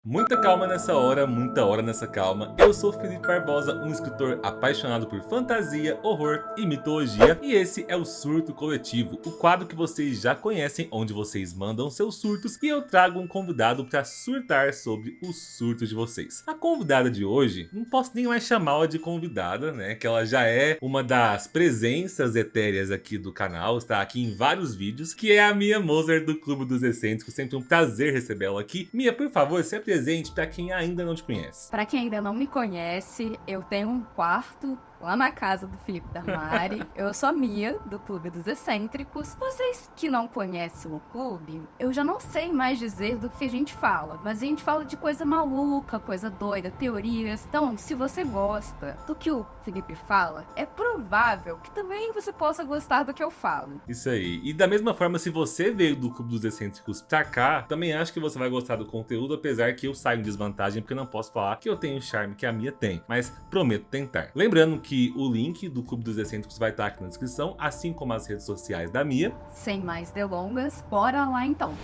Muita calma nessa hora, muita hora nessa calma. Eu sou Felipe Barbosa, um escritor apaixonado por fantasia, horror e mitologia. E esse é o Surto Coletivo, o quadro que vocês já conhecem, onde vocês mandam seus surtos e eu trago um convidado para surtar sobre os surtos de vocês. A convidada de hoje, não posso nem mais chamá-la de convidada, né? Que ela já é uma das presenças etéreas aqui do canal, está aqui em vários vídeos, que é a Mia Moser do Clube dos Excêntricos. Sempre um prazer recebê-la aqui. Mia, por favor, se presente para quem ainda não te conhece. Para quem ainda não me conhece, eu tenho um quarto lá na casa do Felipe da Mari. Eu sou a Mia, do Clube dos Excêntricos. Vocês que não conhecem o clube, eu já não sei mais dizer do que a gente fala, mas a gente fala de coisa maluca, coisa doida, teorias. Então, se você gosta do que o Felipe fala, é provável que também você possa gostar do que eu falo. Isso aí. E da mesma forma, se você veio do Clube dos Excêntricos pra cá, também acho que você vai gostar do conteúdo, apesar que eu saio em desvantagem, porque não posso falar que eu tenho o charme que a Mia tem, mas prometo tentar. Lembrando que o link do Clube dos Excêntricos vai estar aqui na descrição, assim como as redes sociais da Mia. Sem mais delongas, bora lá então!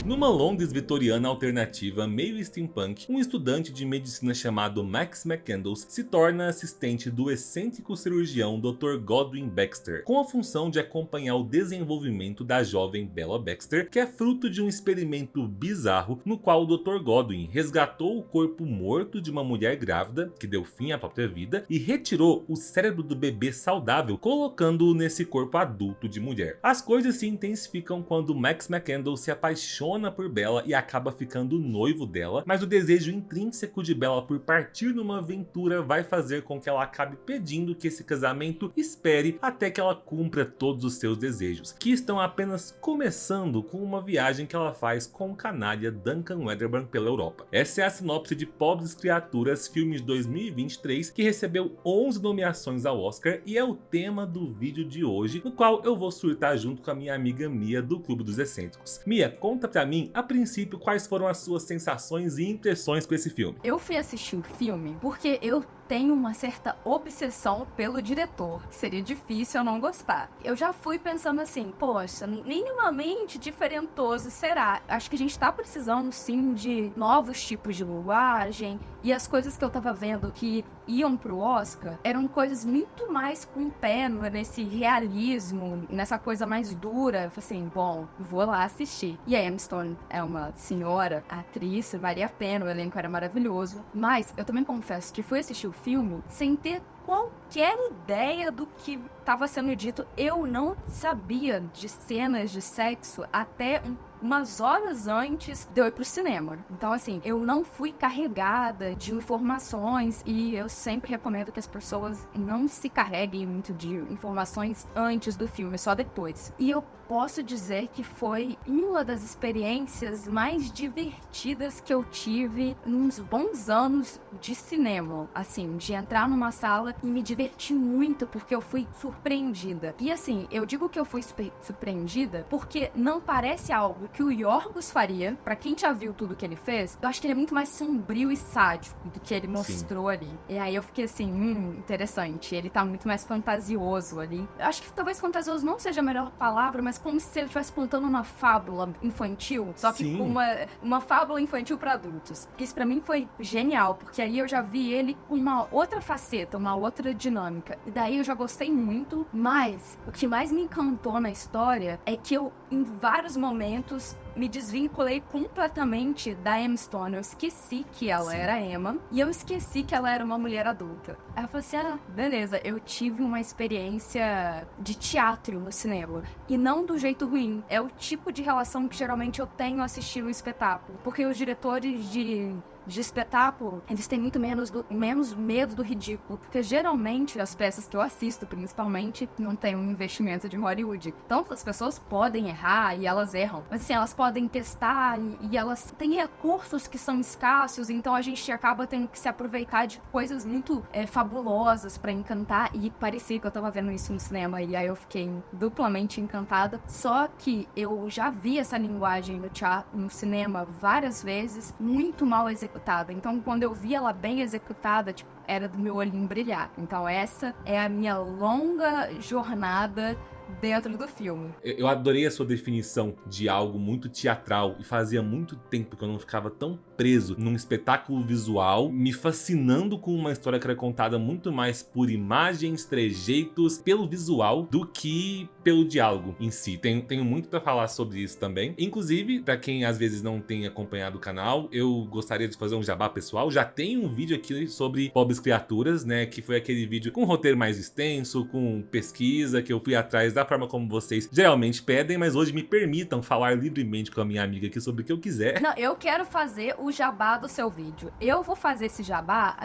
Numa Londres vitoriana alternativa meio steampunk, um estudante de medicina chamado Max McCandles se torna assistente do excêntrico cirurgião Dr. Godwin Baxter, com a função de acompanhar o desenvolvimento da jovem Bella Baxter, que é fruto de um experimento bizarro no qual o Dr. Godwin resgatou o corpo morto de uma mulher grávida, que deu fim à própria vida, e retirou o cérebro do bebê saudável, colocando-o nesse corpo adulto de mulher. As coisas se intensificam quando Max McCandles se apaixona por Bella e acaba ficando noivo dela, mas o desejo intrínseco de Bella por partir numa aventura vai fazer com que ela acabe pedindo que esse casamento espere até que ela cumpra todos os seus desejos, que estão apenas começando com uma viagem que ela faz com o canalha Duncan Wedderburn pela Europa. Essa é a sinopse de Pobres Criaturas, filme de 2023, que recebeu 11 nomeações ao Oscar e é o tema do vídeo de hoje, no qual eu vou surtar junto com a minha amiga Mia do Clube dos Excêntricos. Mia, conta pra mim, a princípio, quais foram as suas sensações e impressões com esse filme? Eu fui assistir o filme porque eu tenho uma certa obsessão pelo diretor. Seria difícil eu não gostar. Eu já fui pensando assim, poxa, minimamente diferentoso será? Acho que a gente tá precisando sim de novos tipos de linguagem, e as coisas que eu tava vendo que iam pro Oscar eram coisas muito mais com pé nesse realismo, nessa coisa mais dura. Eu falei assim, bom, vou lá assistir. E a Emma Stone é uma senhora atriz, valia a pena, o elenco era maravilhoso. Mas eu também confesso que fui assistir o filme sem ter qualquer ideia do que estava sendo dito. Eu não sabia de cenas de sexo até umas horas antes de eu ir pro cinema. Então, assim, eu não fui carregada de informações, e eu sempre recomendo que as pessoas não se carreguem muito de informações antes do filme, só depois. E eu posso dizer que foi uma das experiências mais divertidas que eu tive nos bons anos de cinema. Assim, de entrar numa sala e me divertir muito, porque eu fui surpreendida. E assim, eu digo que eu fui surpreendida porque não parece algo que o Yorgos faria. Pra quem já viu tudo que ele fez, eu acho que ele é muito mais sombrio e sádico do que ele mostrou ali. E aí eu fiquei assim, interessante. Ele tá muito mais fantasioso ali. Eu acho que talvez fantasioso não seja a melhor palavra, mas como se ele estivesse contando uma fábula infantil, só que com uma fábula infantil pra adultos. Isso pra mim foi genial, porque aí eu já vi ele com uma outra faceta, uma outra dinâmica. E daí eu já gostei muito, mas o que mais me encantou na história é que eu, em vários momentos, me desvinculei completamente da Emma Stone. Eu esqueci que ela era Emma, e eu esqueci que ela era uma mulher adulta. Aí eu falei assim, beleza, eu tive uma experiência de teatro no cinema, e não do jeito ruim. É o tipo de relação que geralmente eu tenho assistindo um espetáculo, porque os diretores de espetáculo, eles têm muito menos medo do ridículo, porque geralmente as peças que eu assisto, principalmente, não tem um investimento de Hollywood. Então as pessoas podem errar, e elas erram, mas assim, elas podem testar, e elas têm recursos que são escassos, então a gente acaba tendo que se aproveitar de coisas muito fabulosas pra encantar, e parecia que eu tava vendo isso no cinema, e aí eu fiquei duplamente encantada. Só que eu já vi essa linguagem no teatro, no cinema, várias vezes, muito mal executada. Então, quando eu vi ela bem executada, era do meu olhinho brilhar. Então, essa é a minha longa jornada dentro do filme. Eu adorei a sua definição de algo muito teatral e fazia muito tempo que eu não ficava tão preso num espetáculo visual, me fascinando com uma história que era contada muito mais por imagens, trejeitos, pelo visual, do que pelo diálogo em si. Tenho muito pra falar sobre isso também. Inclusive, pra quem às vezes não tem acompanhado o canal, eu gostaria de fazer um jabá pessoal. Já tem um vídeo aqui sobre Pobres Criaturas, né, que foi aquele vídeo com roteiro mais extenso, com pesquisa, que eu fui atrás da forma como vocês geralmente pedem, mas hoje me permitam falar livremente com a minha amiga aqui sobre o que eu quiser. Não, eu quero fazer o jabá do seu vídeo. Eu vou fazer esse jabá.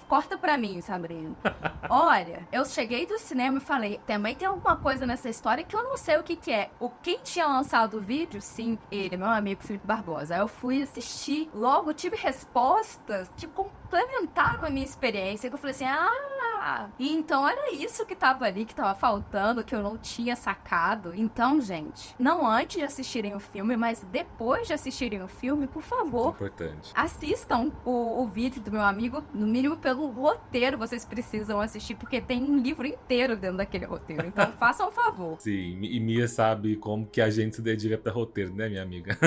Corta pra mim, Sabrina. Olha, eu cheguei do cinema e falei, também tem alguma coisa nessa história que eu não sei o que é. Quem tinha lançado o vídeo, sim, ele, meu amigo Felipe Barbosa. Aí eu fui assistir, logo tive respostas que complementaram a minha experiência, que eu falei assim, e então era isso que tava ali, que tava faltando, que eu não tinha sacado. Então, gente, não antes de assistirem o filme, mas depois de assistirem o filme, por favor, Importante. assistam o vídeo do meu amigo, no mínimo pelo roteiro vocês precisam assistir, porque tem um livro inteiro dentro daquele roteiro, então façam um favor. Sim, e Mia sabe como que a gente se dedica pra roteiro, né, minha amiga?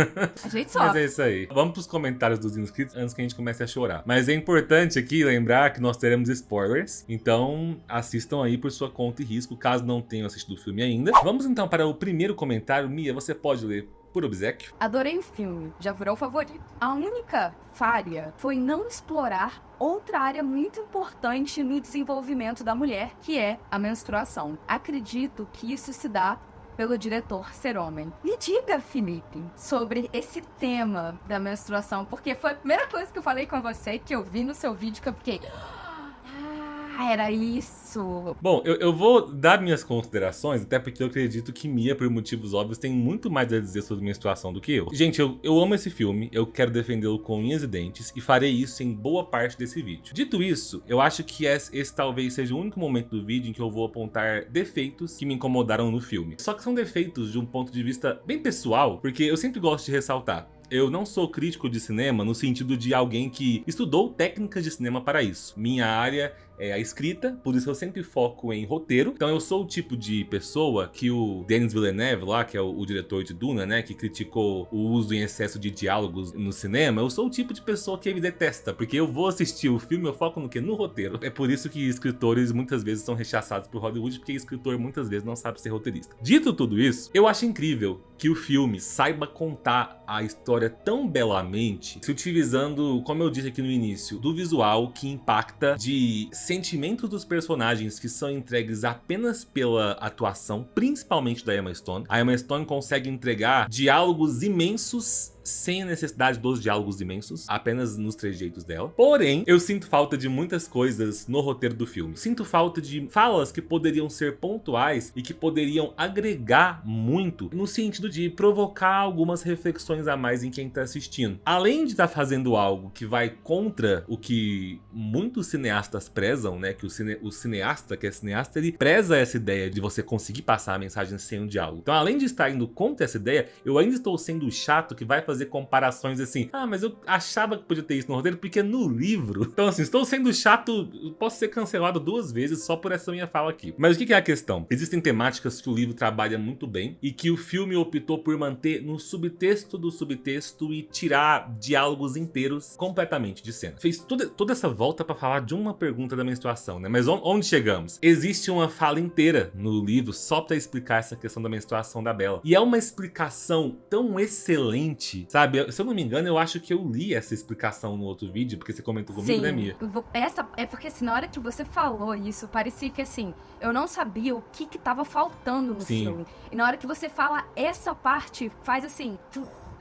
A gente Mas sofre. é isso aí. Vamos pros comentários dos inscritos antes que a gente comece a chorar. Mas é importante aqui lembrar que nós teremos spoilers, então assistam aí por sua conta e risco, caso não tenham assistido o filme ainda. Vamos então para o primeiro comentário. Mia, você pode ler por obséquio? Adorei o filme, já virou favorito. A única falha foi não explorar outra área muito importante no desenvolvimento da mulher, que é a menstruação. Acredito que isso se dá pelo diretor ser homem. Me diga, Felipe, sobre esse tema da menstruação, porque foi a primeira coisa que eu falei com você, que eu vi no seu vídeo, que eu fiquei... era isso. Bom, eu vou dar minhas considerações, até porque eu acredito que Mia, por motivos óbvios, tem muito mais a dizer sobre menstruação do que eu. Gente, eu amo esse filme, eu quero defendê-lo com unhas e dentes, e farei isso em boa parte desse vídeo. Dito isso, eu acho que esse talvez seja o único momento do vídeo em que eu vou apontar defeitos que me incomodaram no filme. Só que são defeitos de um ponto de vista bem pessoal, porque eu sempre gosto de ressaltar. Eu não sou crítico de cinema no sentido de alguém que estudou técnicas de cinema para isso. Minha área é a escrita, por isso eu sempre foco em roteiro. Então eu sou o tipo de pessoa que o Denis Villeneuve lá, que é o diretor de Duna, né, que criticou o uso em excesso de diálogos no cinema. Eu sou o tipo de pessoa que ele detesta, porque eu vou assistir o filme, eu foco no quê? No roteiro. É por isso que escritores muitas vezes são rechaçados por Hollywood, porque escritor muitas vezes não sabe ser roteirista. Dito tudo isso, eu acho incrível que o filme saiba contar a história tão belamente, se utilizando, como eu disse aqui no início, do visual que impacta, de sentimentos dos personagens que são entregues apenas pela atuação, principalmente da Emma Stone. A Emma Stone consegue entregar diálogos imensos sem a necessidade dos diálogos imensos, apenas nos trejeitos dela. Porém, eu sinto falta de muitas coisas no roteiro do filme. Sinto falta de falas que poderiam ser pontuais e que poderiam agregar muito no sentido de provocar algumas reflexões a mais em quem tá assistindo. Além de estar fazendo algo que vai contra o que muitos cineastas prezam, né? Que o cineasta, que é cineasta, ele preza essa ideia de você conseguir passar a mensagem sem um diálogo. Então, além de estar indo contra essa ideia, eu ainda estou sendo chato que vai fazer comparações assim. Mas eu achava que podia ter isso no roteiro porque no livro. Então assim, estou sendo chato, posso ser cancelado 2 vezes só por essa minha fala aqui. Mas o que é a questão? Existem temáticas que o livro trabalha muito bem e que o filme optou por manter no subtexto do subtexto e tirar diálogos inteiros completamente de cena. Fez toda essa volta para falar de uma pergunta da menstruação, né? Mas onde chegamos? Existe uma fala inteira no livro só para explicar essa questão da menstruação da Bella. E é uma explicação tão excelente, sabe? Se eu não me engano, eu acho que eu li essa explicação no outro vídeo, porque você comentou comigo, Sim, né, Mia? essa é porque assim, na hora que você falou isso, parecia que assim, eu não sabia o que tava faltando no Sim. filme. E na hora que você fala essa parte, faz assim...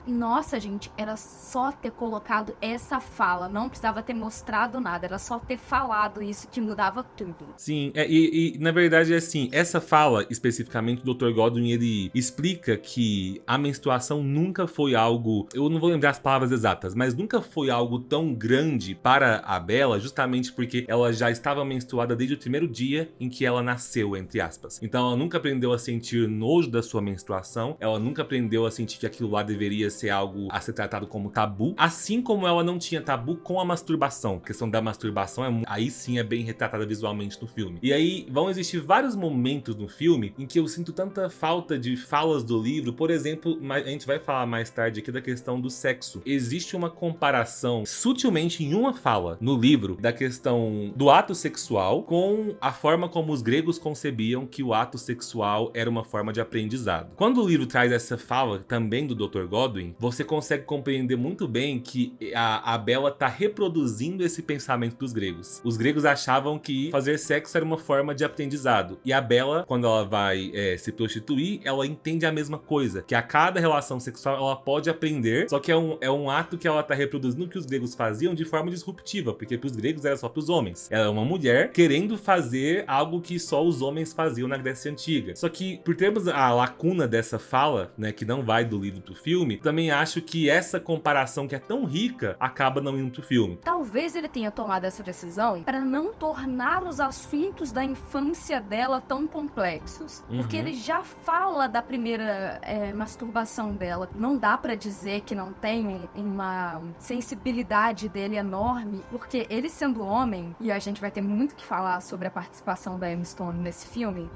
Nossa, gente, era só ter colocado essa fala, não precisava ter mostrado nada, era só ter falado isso que mudava tudo. Sim, e na verdade é assim, essa fala especificamente do Dr. Godwin, ele explica que a menstruação nunca foi algo, eu não vou lembrar as palavras exatas, mas nunca foi algo tão grande para a Bella, justamente porque ela já estava menstruada desde o primeiro dia em que ela nasceu, entre aspas. Então ela nunca aprendeu a sentir nojo da sua menstruação, ela nunca aprendeu a sentir que aquilo lá deveria ser algo a ser tratado como tabu, assim como ela não tinha tabu com a masturbação. A questão da masturbação aí sim é bem retratada visualmente no filme. E aí vão existir vários momentos no filme em que eu sinto tanta falta de falas do livro. Por exemplo, a gente vai falar mais tarde aqui da questão do sexo. Existe uma comparação sutilmente em uma fala no livro da questão do ato sexual com a forma como os gregos concebiam que o ato sexual era uma forma de aprendizado. Quando o livro traz essa fala também do Dr. Godwin, você consegue compreender muito bem que a Bella tá reproduzindo esse pensamento dos gregos. Os gregos achavam que fazer sexo era uma forma de aprendizado. E a Bella, quando ela vai se prostituir, ela entende a mesma coisa, que a cada relação sexual ela pode aprender, só que é um ato que ela tá reproduzindo o que os gregos faziam de forma disruptiva, porque pros gregos era só pros homens. Ela é uma mulher querendo fazer algo que só os homens faziam na Grécia Antiga. Só que, por termos a lacuna dessa fala, né, que não vai do livro pro filme, também acho que essa comparação que é tão rica acaba não indo pro filme. Talvez ele tenha tomado essa decisão para não tornar os assuntos da infância dela tão complexos. Porque ele já fala da primeira masturbação dela. Não dá pra dizer que não tem uma sensibilidade dele enorme, porque ele sendo homem, e a gente vai ter muito que falar sobre a participação da Emma Stone nesse filme,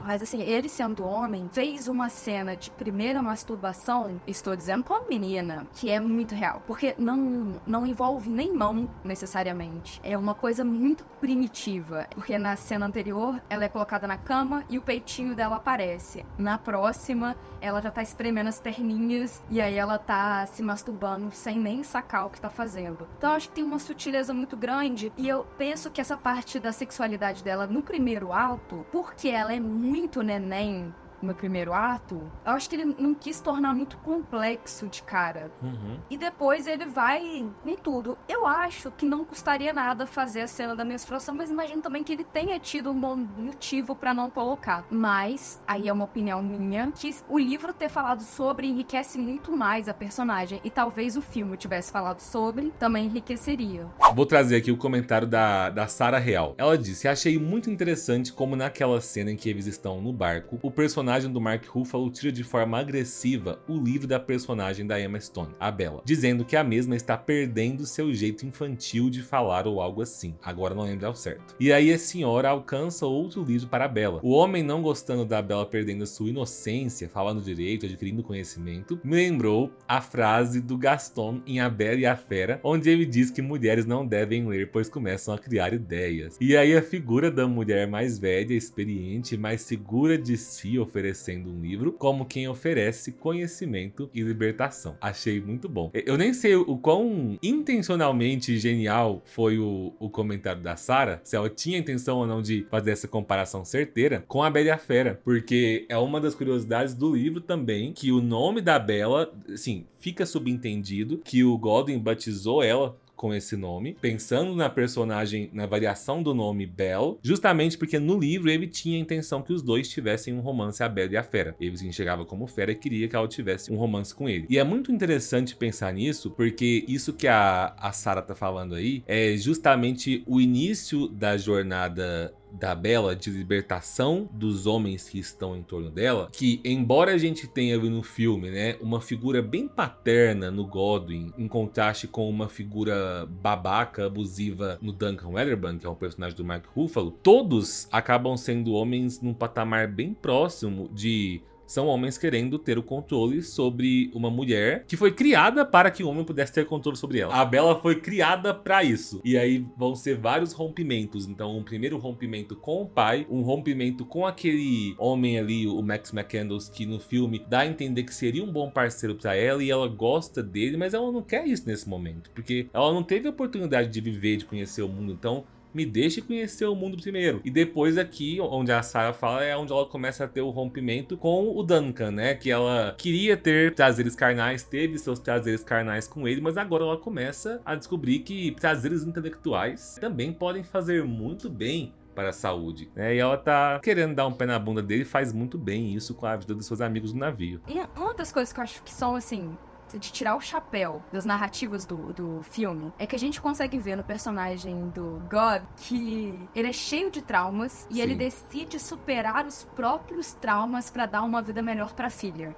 mas assim, ele sendo homem, fez uma cena de primeira masturbação, estou dizendo com a menina, que é muito real, porque não envolve nem mão, necessariamente. É uma coisa muito primitiva, porque na cena anterior, ela é colocada na cama e o peitinho dela aparece. Na próxima, ela já tá espremendo as perninhas e aí ela tá se masturbando sem nem sacar o que tá fazendo. Então eu acho que tem uma sutileza muito grande e eu penso que essa parte da sexualidade dela no primeiro ato, porque ela é muito neném no primeiro ato, eu acho que ele não quis tornar muito complexo de cara. E depois ele vai em tudo. Eu acho que não custaria nada fazer a cena da menstruação, mas imagino também que ele tenha tido um bom motivo pra não colocar. Mas, aí é uma opinião minha, que o livro ter falado sobre enriquece muito mais a personagem. E talvez o filme tivesse falado sobre, também enriqueceria. Vou trazer aqui o comentário da Sarah Real. Ela disse: achei muito interessante como naquela cena em que eles estão no barco, o personagem do Mark Ruffalo tira de forma agressiva o livro da personagem da Emma Stone, a Bella, dizendo que a mesma está perdendo seu jeito infantil de falar ou algo assim. Agora não lembro ao certo. E aí a senhora alcança outro livro para a Bella. O homem, não gostando da Bella perdendo sua inocência, falando direito, adquirindo conhecimento, me lembrou a frase do Gaston em A Bela e a Fera, onde ele diz que mulheres não devem ler, pois começam a criar ideias. E aí a figura da mulher mais velha, experiente, mais segura de si, oferecendo um livro, como quem oferece conhecimento e libertação. Achei muito bom. Eu nem sei o quão intencionalmente genial foi o comentário da Sarah, se ela tinha intenção ou não de fazer essa comparação certeira com A Bela e a Fera, porque é uma das curiosidades do livro também, que o nome da Bella, assim, fica subentendido que o Godwin batizou ela com esse nome, pensando na personagem, na variação do nome Belle, justamente porque no livro ele tinha a intenção que os dois tivessem um romance, a Bela e a Fera. Ele se enxergava como fera e queria que ela tivesse um romance com ele. E é muito interessante pensar nisso, porque isso que a Sarah tá falando aí é justamente o início da jornada da Bella, de libertação dos homens que estão em torno dela, que embora a gente tenha ali no filme, né, uma figura bem paterna no Godwin, em contraste com uma figura babaca, abusiva no Duncan Weatherburn, que é um personagem do Mark Ruffalo, todos acabam sendo homens num patamar bem próximo de... São homens querendo ter o controle sobre uma mulher que foi criada para que o homem pudesse ter controle sobre ela. A Bella foi criada para isso. E aí vão ser vários rompimentos. Então, um primeiro rompimento com o pai, um rompimento com aquele homem ali, o Max McCandles, que no filme dá a entender que seria um bom parceiro para ela e ela gosta dele, mas ela não quer isso nesse momento, porque ela não teve a oportunidade de viver, de conhecer o mundo. Então, me deixe conhecer o mundo primeiro. E depois aqui, onde a Sarah fala, é onde ela começa a ter o rompimento com o Duncan, né? Que ela queria ter prazeres carnais, teve seus prazeres carnais com ele, mas agora ela começa a descobrir que prazeres intelectuais também podem fazer muito bem para a saúde, né? E ela tá querendo dar um pé na bunda dele, faz muito bem isso com a vida dos seus amigos no navio. E uma das coisas que eu acho que são, assim, de tirar o chapéu das narrativas do filme é que a gente consegue ver no personagem do God que ele é cheio de traumas e ele decide superar os próprios traumas pra dar uma vida melhor pra filha.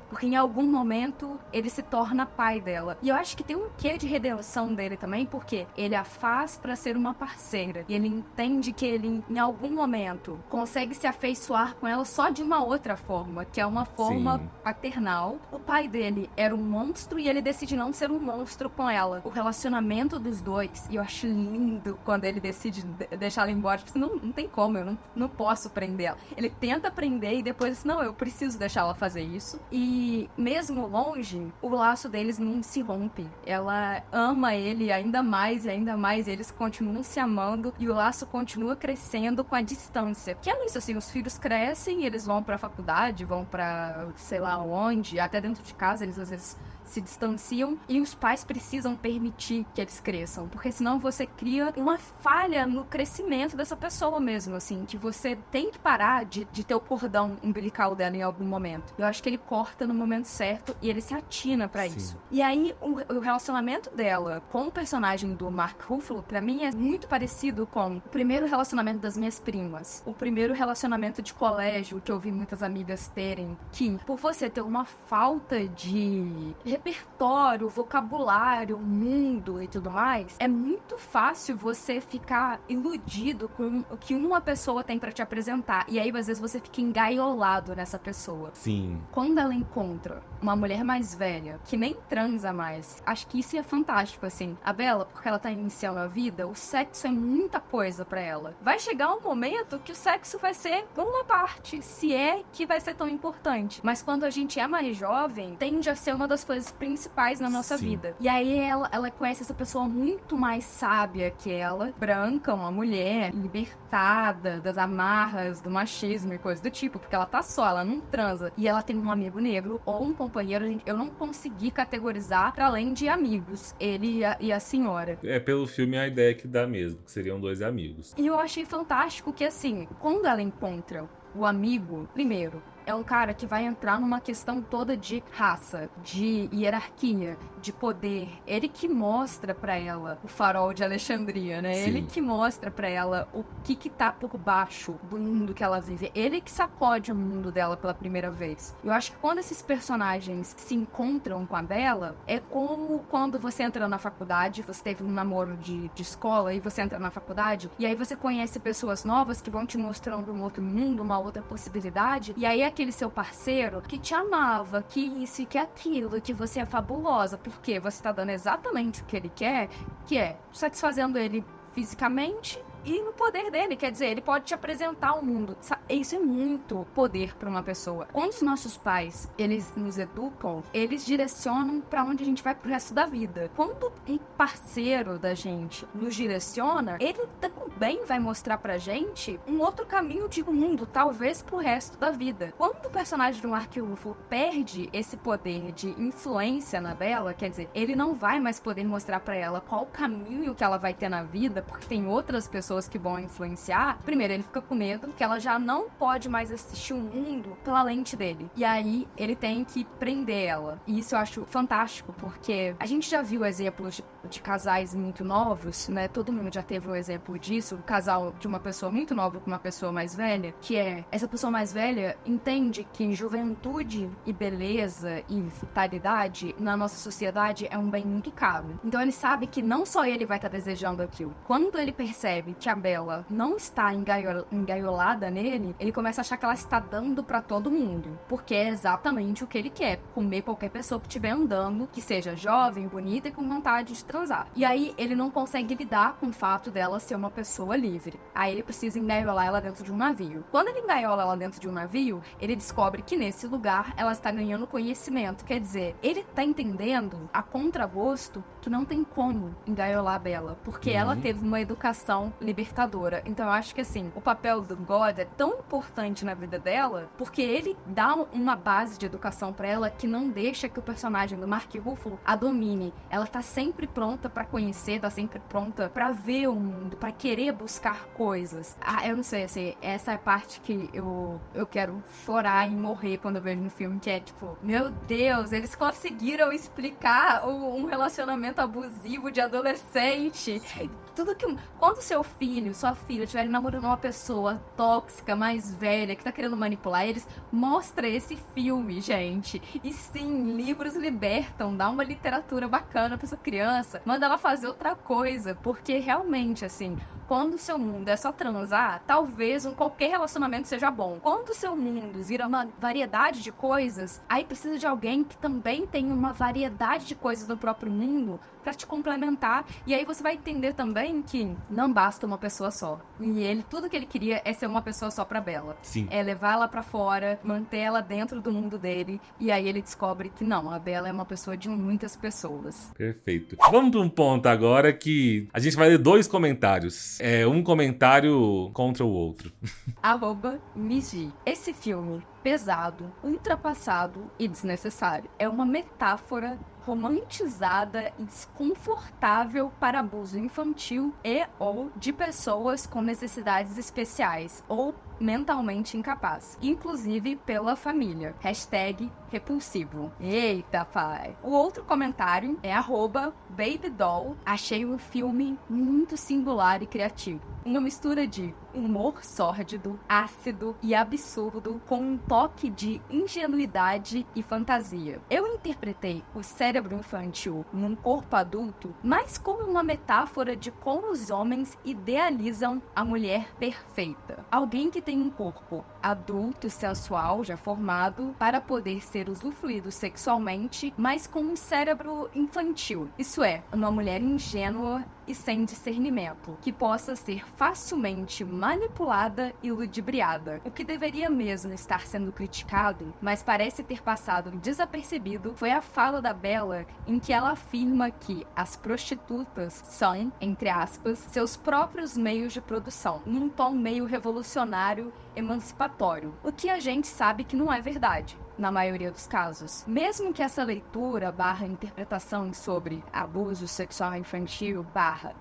Porque em algum momento ele se torna pai dela. E eu acho que tem um quê de redenção dele também, porque ele a faz pra ser uma parceira. E ele entende que ele, em algum momento, consegue se afeiçoar com ela só de uma outra forma, que é uma forma paternal. O pai dele era um monstro e ele decide não ser um monstro com ela. O relacionamento dos dois, e eu acho lindo quando ele decide deixar ela embora. Tipo, não tem como, eu não posso prender ela. Ele tenta prender e depois, não, eu preciso deixar ela fazer isso. E mesmo longe, o laço deles não se rompe. Ela ama ele ainda mais e ainda mais. Eles continuam se amando e o laço continua crescendo com a distância. Que é isso, assim, os filhos crescem, eles vão pra faculdade, vão pra sei lá onde, até dentro de casa, eles às vezes se distanciam e os pais precisam permitir que eles cresçam, porque senão você cria uma falha no crescimento dessa pessoa mesmo, assim, que você tem que parar de ter o cordão umbilical dela em algum momento. Eu acho que ele corta no momento certo e ele se atina pra isso. E aí, o relacionamento dela com o personagem do Mark Ruffalo, pra mim, é muito parecido com o primeiro relacionamento das minhas primas, o primeiro relacionamento de colégio que eu vi muitas amigas terem, que por você ter uma falta de repertório, vocabulário, mundo e tudo mais, é muito fácil você ficar iludido com o que uma pessoa tem pra te apresentar. E aí, às vezes, você fica engaiolado nessa pessoa. Sim. Quando ela encontra uma mulher mais velha, que nem transa mais, acho que isso é fantástico, assim. A Bella, porque ela tá iniciando a vida, o sexo é muita coisa pra ela. Vai chegar um momento que o sexo vai ser uma parte, se é que vai ser tão importante. Mas quando a gente é mais jovem, tende a ser uma das coisas principais na nossa vida. E aí ela conhece essa pessoa muito mais sábia que ela, branca, uma mulher libertada das amarras do machismo e coisa do tipo, porque ela tá só, ela não transa. E ela tem um amigo negro ou um companheiro, eu não consegui categorizar pra além de amigos, ele e a senhora. É pelo filme a ideia que dá mesmo, que seriam dois amigos. E eu achei fantástico que, assim, quando ela encontra o amigo, primeiro, é um cara que vai entrar numa questão toda de raça, de hierarquia, de poder. Ele que mostra pra ela o farol de Alexandria, né? Ele que mostra pra ela o que tá por baixo do mundo que ela vive. Ele que sacode o mundo dela pela primeira vez. Eu acho que quando esses personagens se encontram com a Bella, é como quando você entra na faculdade, você teve um namoro de escola e você entra na faculdade, e aí você conhece pessoas novas que vão te mostrando um outro mundo, uma outra possibilidade, e aí aquele seu parceiro que te amava, que isso e que aquilo, que você é fabulosa, porque você tá dando exatamente o que ele quer, que é satisfazendo ele fisicamente e no poder dele, quer dizer, ele pode te apresentar o mundo. Isso é muito poder para uma pessoa. Quando os nossos pais, eles nos educam, eles direcionam para onde a gente vai pro resto da vida. Quando um parceiro da gente nos direciona, ele também vai mostrar pra gente um outro caminho de mundo, talvez pro resto da vida. Quando o personagem do Mark Ruffalo perde esse poder de influência na Bella, quer dizer, ele não vai mais poder mostrar pra ela qual o caminho que ela vai ter na vida, porque tem outras pessoas que vão influenciar. Primeiro, ele fica com medo que ela já não pode mais assistir o mundo pela lente dele. E aí, ele tem que prender ela. E isso eu acho fantástico, porque a gente já viu exemplos de casais muito novos, né? Todo mundo já teve um exemplo disso, um casal de uma pessoa muito nova com uma pessoa mais velha, que é, essa pessoa mais velha entende que juventude e beleza e vitalidade na nossa sociedade é um bem muito caro. Então ele sabe que não só ele vai estar desejando aquilo. Quando ele percebe que a Bella não está engaiolada nele, ele começa a achar que ela está dando pra todo mundo, porque é exatamente o que ele quer, comer qualquer pessoa que estiver andando, que seja jovem, bonita e com vontade de transar. E aí ele não consegue lidar com o fato dela ser uma pessoa livre. Aí ele precisa engaiolar ela dentro de um navio. Quando ele engaiola ela dentro de um navio, ele descobre que nesse lugar ela está ganhando conhecimento, quer dizer, ele está entendendo a contragosto que não tem como engaiolar a Bella, porque ela teve uma educação libertadora. Então eu acho que, assim, o papel do God é tão importante na vida dela, porque ele dá uma base de educação pra ela que não deixa que o personagem do Mark Ruffalo a domine. Ela tá sempre pronta pra conhecer, tá sempre pronta pra ver o mundo, pra querer buscar coisas. Eu não sei, assim, essa é a parte que eu quero chorar e morrer quando eu vejo no filme, que é tipo, meu Deus, eles conseguiram explicar um relacionamento abusivo de adolescente. Tudo que... Quando seu filho, sua filha estiverem namorando uma pessoa tóxica, mais velha, que tá querendo manipular eles, mostra esse filme, gente. E sim, livros libertam, dá uma literatura bacana pra essa criança, manda ela fazer outra coisa, porque realmente, assim, quando o seu mundo é só transar, talvez qualquer relacionamento seja bom. Quando o seu mundo vira uma variedade de coisas, aí precisa de alguém que também tem uma variedade de coisas no próprio mundo pra te complementar. E aí você vai entender também que não basta uma pessoa só. E tudo que ele queria é ser uma pessoa só pra Bella. Sim. É levar ela pra fora, manter ela dentro do mundo dele. E aí ele descobre que não, a Bella é uma pessoa de muitas pessoas. Perfeito. Vamos para um ponto agora que a gente vai ler 2 comentários. Um comentário contra o outro. @Migi. Esse filme pesado, ultrapassado e desnecessário. É uma metáfora romantizada e desconfortável para abuso infantil ou de pessoas com necessidades especiais ou mentalmente incapaz, inclusive pela família. #repulsivo. Eita, pai. O outro comentário é @babydoll. Achei o filme muito singular e criativo. Uma mistura de humor sórdido, ácido e absurdo com um toque de ingenuidade e fantasia. Eu interpretei o cérebro infantil num corpo adulto mais como uma metáfora de como os homens idealizam a mulher perfeita. Alguém que tem um corpo adulto e sensual, já formado, para poder ser usufruído sexualmente, mas com um cérebro infantil. Isso é, uma mulher ingênua e sem discernimento, que possa ser facilmente manipulada e ludibriada. O que deveria mesmo estar sendo criticado, mas parece ter passado desapercebido, foi a fala da Bella em que ela afirma que as prostitutas são, entre aspas, seus próprios meios de produção, num tom meio revolucionário, emancipatório, o que a gente sabe que não é verdade. Na maioria dos casos. Mesmo que essa leitura /interpretação sobre abuso sexual infantil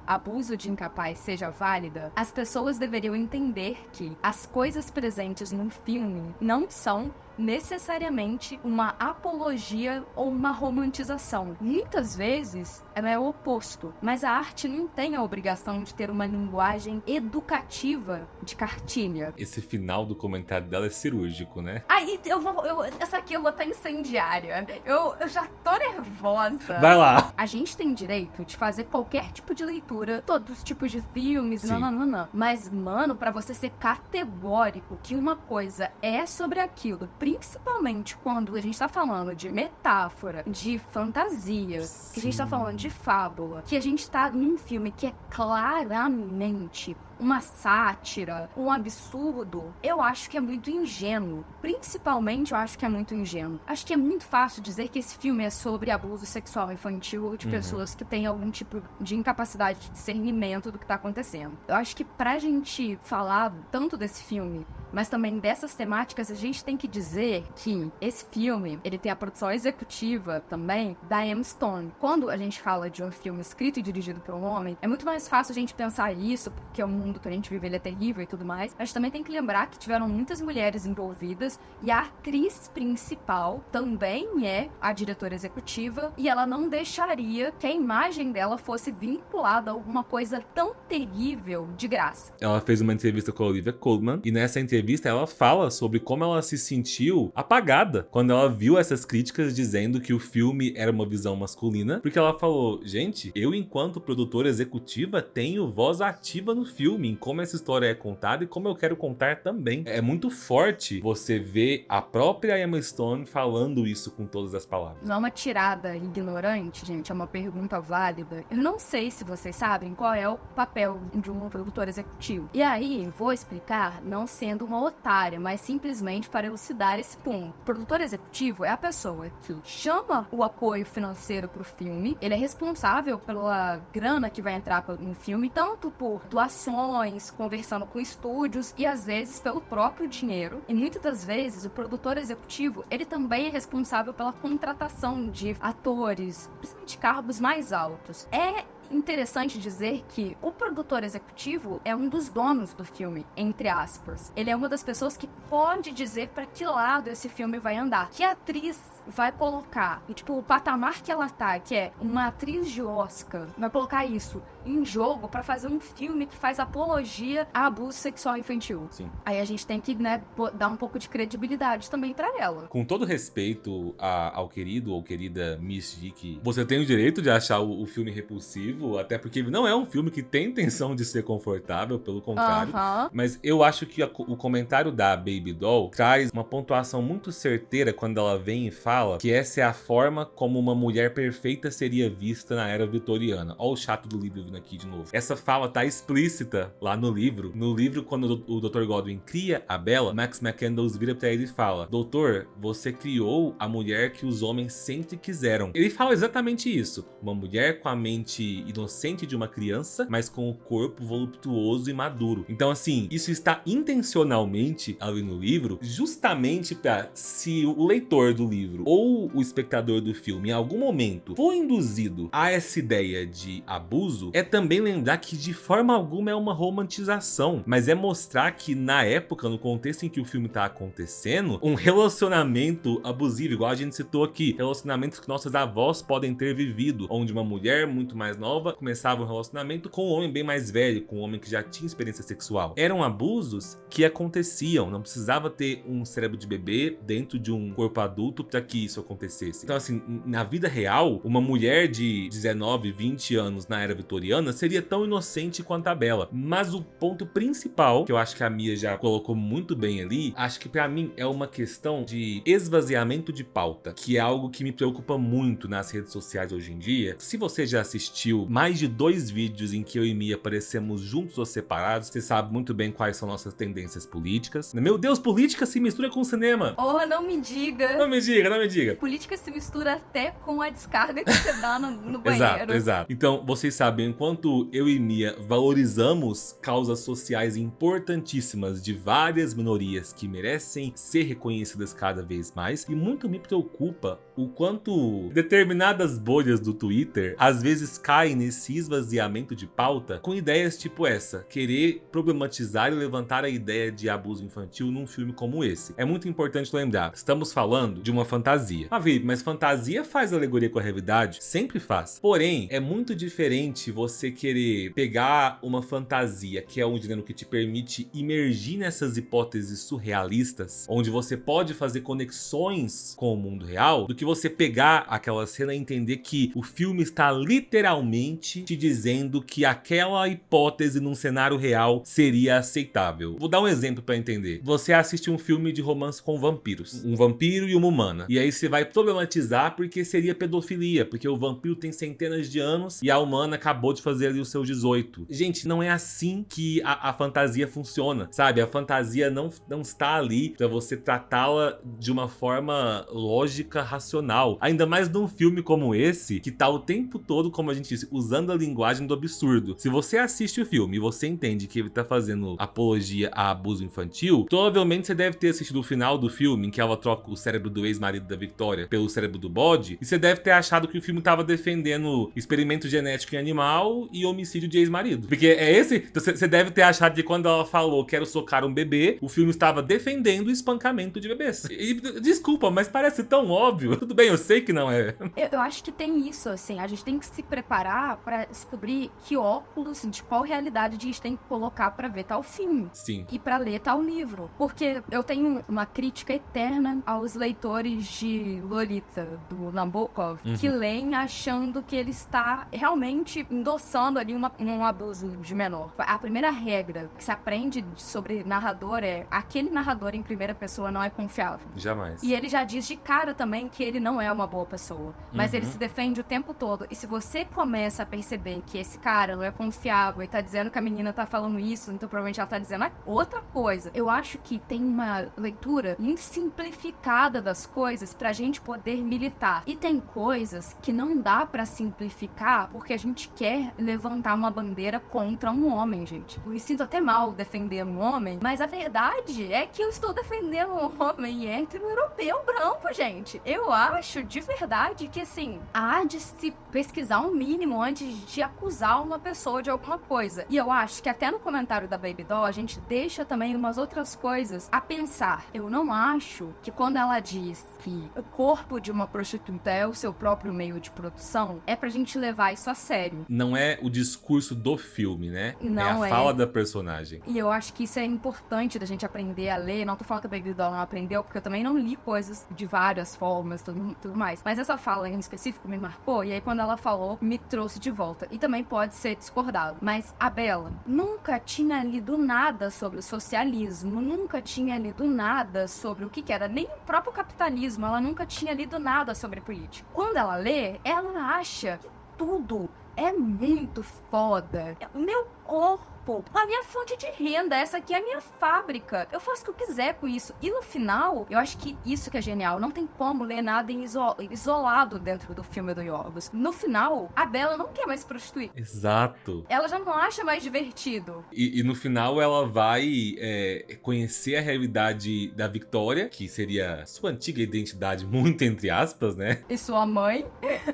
/abuso de incapaz seja válida, as pessoas deveriam entender que as coisas presentes no filme não são necessariamente uma apologia ou uma romantização. Muitas vezes ela é o oposto, mas a arte não tem a obrigação de ter uma linguagem educativa de cartilha. Esse final do comentário dela é cirúrgico, né? Aí essa aqui eu vou estar incendiária. Eu já tô nervosa. Vai lá. A gente tem direito de fazer qualquer tipo de leitura, todos os tipos de filmes, não. Mas, mano, pra você ser categórico que uma coisa é sobre aquilo, principalmente quando a gente tá falando de metáfora, de fantasia, que a gente tá falando de fábula, que a gente tá num filme que é claramente uma sátira, um absurdo, eu acho que é muito ingênuo. Principalmente, eu acho que é muito ingênuo. Acho que é muito fácil dizer que esse filme é sobre abuso sexual infantil ou de pessoas que têm algum tipo de incapacidade de discernimento do que tá acontecendo. Eu acho que pra gente falar tanto desse filme, mas também dessas temáticas, a gente tem que dizer que esse filme, ele tem a produção executiva também da Emma Stone. Quando a gente fala de um filme escrito e dirigido por um homem, é muito mais fácil a gente pensar isso, porque o mundo que a gente vive ele é terrível e tudo mais, mas também tem que lembrar que tiveram muitas mulheres envolvidas e a atriz principal também é a diretora executiva e ela não deixaria que a imagem dela fosse vinculada a alguma coisa tão terrível de graça. Ela fez uma entrevista com a Olivia Colman e nessa entrevista ela fala sobre como ela se sentiu apagada quando ela viu essas críticas dizendo que o filme era uma visão masculina, porque ela falou, gente, eu enquanto produtora executiva tenho voz ativa no filme, em como essa história é contada e como eu quero contar também. É muito forte você ver a própria Emma Stone falando isso com todas as palavras. Não é uma tirada ignorante, gente, é uma pergunta válida. Eu não sei se vocês sabem qual é o papel de um produtor executivo. E aí, vou explicar, não sendo uma forma otária, mas simplesmente para elucidar esse ponto. O produtor executivo é a pessoa que chama o apoio financeiro pro filme, ele é responsável pela grana que vai entrar no filme, tanto por doações, conversando com estúdios e às vezes pelo próprio dinheiro. E muitas das vezes o produtor executivo, ele também é responsável pela contratação de atores, principalmente cargos mais altos. É interessante dizer que o produtor executivo é um dos donos do filme, entre aspas. Ele é uma das pessoas que pode dizer para que lado esse filme vai andar, que atriz vai colocar, e tipo, o patamar que ela tá, que é uma atriz de Oscar, vai colocar isso em jogo pra fazer um filme que faz apologia a abuso sexual infantil. Sim. Aí a gente tem que, né, dar um pouco de credibilidade também pra ela. Com todo respeito ao querido ou querida Miss G, você tem o direito de achar o filme repulsivo, até porque não é um filme que tem intenção de ser confortável, pelo contrário. Mas eu acho que o comentário da Baby Doll traz uma pontuação muito certeira quando ela vem e fala que essa é a forma como uma mulher perfeita seria vista na era vitoriana. Ó o chato do livro vindo aqui de novo. Essa fala tá explícita lá no livro. No livro, quando o Dr. Godwin cria a Bella, Max McCandles vira pra ele e fala: Doutor, você criou a mulher que os homens sempre quiseram. Ele fala exatamente isso. Uma mulher com a mente inocente de uma criança, mas com o corpo voluptuoso e maduro. Então, assim, isso está intencionalmente ali no livro, justamente pra, se o leitor do livro ou o espectador do filme em algum momento for induzido a essa ideia de abuso, é também lembrar que de forma alguma é uma romantização, mas é mostrar que na época, no contexto em que o filme tá acontecendo, um relacionamento abusivo, igual a gente citou aqui, relacionamentos que nossas avós podem ter vivido, onde uma mulher muito mais nova começava um relacionamento com um homem bem mais velho, com um homem que já tinha experiência sexual. Eram abusos que aconteciam, não precisava ter um cérebro de bebê dentro de um corpo adulto para que isso acontecesse. Então, assim, na vida real, uma mulher de 19, 20 anos na era vitoriana seria tão inocente quanto a Bella. Mas o ponto principal, que eu acho que a Mia já colocou muito bem ali, acho que pra mim é uma questão de esvaziamento de pauta, que é algo que me preocupa muito nas redes sociais hoje em dia. Se você já assistiu mais de 2 vídeos em que eu e Mia aparecemos juntos ou separados, você sabe muito bem quais são nossas tendências políticas. Meu Deus, política se mistura com cinema! Oh, não me diga! Não me diga, não me diga! Política se mistura até com a descarga que você dá no banheiro. Exato. Então, vocês sabem, enquanto eu e Mia valorizamos causas sociais importantíssimas de várias minorias que merecem ser reconhecidas cada vez mais, e muito me preocupa o quanto determinadas bolhas do Twitter às vezes caem nesse esvaziamento de pauta com ideias tipo essa, querer problematizar e levantar a ideia de abuso infantil num filme como esse. É muito importante lembrar, estamos falando de uma fantasia. Mas fantasia faz alegoria com a realidade? Sempre faz. Porém, é muito diferente você querer pegar uma fantasia, que é um gênero que te permite imergir nessas hipóteses surrealistas, onde você pode fazer conexões com o mundo real, do que você pegar aquela cena e entender que o filme está literalmente te dizendo que aquela hipótese num cenário real seria aceitável. Vou dar um exemplo para entender. Você assiste um filme de romance com vampiros, um vampiro e uma humana, e aí você vai problematizar porque seria pedofilia, porque o vampiro tem centenas de anos e a humana acabou de fazer ali os seus 18. Gente, não é assim que a fantasia funciona, sabe? A fantasia não está ali para você tratá-la de uma forma lógica, racional. Ainda mais num filme como esse, que tá o tempo todo, como a gente disse, usando a linguagem do absurdo. Se você assiste o filme e você entende que ele tá fazendo apologia a abuso infantil, provavelmente você deve ter assistido o final do filme, em que ela troca o cérebro do ex-marido da Victoria pelo cérebro do bode, e você deve ter achado que o filme tava defendendo experimento genético em animal e homicídio de ex-marido. Porque é esse... Então, você deve ter achado que quando ela falou quero socar um bebê, o filme estava defendendo o espancamento de bebês. E desculpa, mas parece tão óbvio. Tudo bem, eu sei que não é. Eu acho que tem isso, assim, a gente tem que se preparar pra descobrir que óculos, de qual realidade a gente tem que colocar pra ver tal filme. Sim. E pra ler tal livro. Porque eu tenho uma crítica eterna aos leitores de Lolita, do Nabokov, que leem achando que ele está realmente endossando ali um abuso de menor. A primeira regra que se aprende sobre narrador é aquele narrador em primeira pessoa não é confiável. Jamais. E ele já diz de cara também que ele ele não é uma boa pessoa. Mas ele Uhum. se defende o tempo todo. E se você começa a perceber que esse cara não é confiável e tá dizendo que a menina tá falando isso, então provavelmente ela tá dizendo outra coisa. Eu acho que tem uma leitura muito simplificada das coisas pra gente poder militar. E tem coisas que não dá pra simplificar porque a gente quer levantar uma bandeira contra um homem, gente. Eu me sinto até mal defendendo um homem, mas a verdade é que eu estou defendendo um homem hétero europeu branco, gente. Eu acho de verdade que, assim, há de se pesquisar um mínimo antes de acusar uma pessoa de alguma coisa. E eu acho que até no comentário da Baby Doll a gente deixa também umas outras coisas a pensar. Eu não acho que quando ela diz que o corpo de uma prostituta é o seu próprio meio de produção, é pra gente levar isso a sério. Não é o discurso do filme, né? Não é a fala da personagem. E eu acho que isso é importante da gente aprender a ler. Não tô falando que a Baby Doll não aprendeu, porque eu também não li coisas de várias formas, tudo mais. Mas essa fala em específico me marcou, e aí quando ela falou, me trouxe de volta. E também pode ser discordado. Mas a Bella nunca tinha lido nada sobre o socialismo, nunca tinha lido nada sobre o que era, nem o próprio capitalismo, ela nunca tinha lido nada sobre política. Quando ela lê, ela acha que tudo é muito foda. Meu corpo, a minha fonte de renda, essa aqui é a minha fábrica. Eu faço o que eu quiser com isso. E no final, eu acho que isso que é genial. Não tem como ler nada isolado dentro do filme do Yorgos. No final, a Bella não quer mais se prostituir. Exato. Ela já não acha mais divertido. E no final ela vai conhecer a realidade da Victoria, que seria sua antiga identidade, muito entre aspas, né? E sua mãe?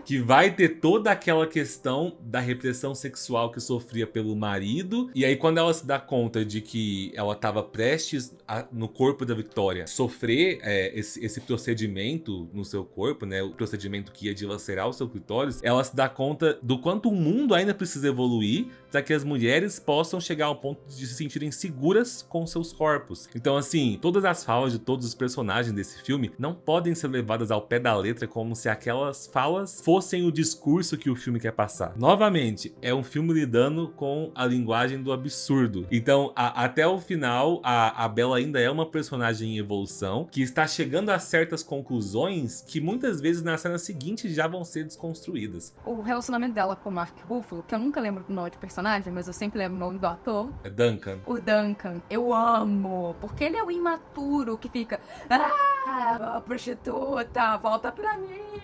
Que vai ter toda aquela questão da repressão sexual que sofria pelo marido. E aí quando ela se dá conta de que ela estava prestes no corpo da Victoria sofrer esse procedimento no seu corpo, né? O procedimento que ia dilacerar o seu clitóris, ela se dá conta do quanto o mundo ainda precisa evoluir para que as mulheres possam chegar ao ponto de se sentirem seguras com seus corpos. Então, assim, todas as falas de todos os personagens desse filme não podem ser levadas ao pé da letra como se aquelas falas fossem o discurso que o filme quer passar. Novamente, é um filme lidando com a linguagem do absurdo. Então, até o final, a Bella ainda é uma personagem em evolução, que está chegando a certas conclusões que muitas vezes na cena seguinte já vão ser desconstruídas. O relacionamento dela com o Mark Ruffalo, que eu nunca lembro do nome de personagem, mas eu sempre lembro o nome do ator. É Duncan. O Duncan, eu amo, porque ele é o imaturo que fica, a prostituta, volta pra mim.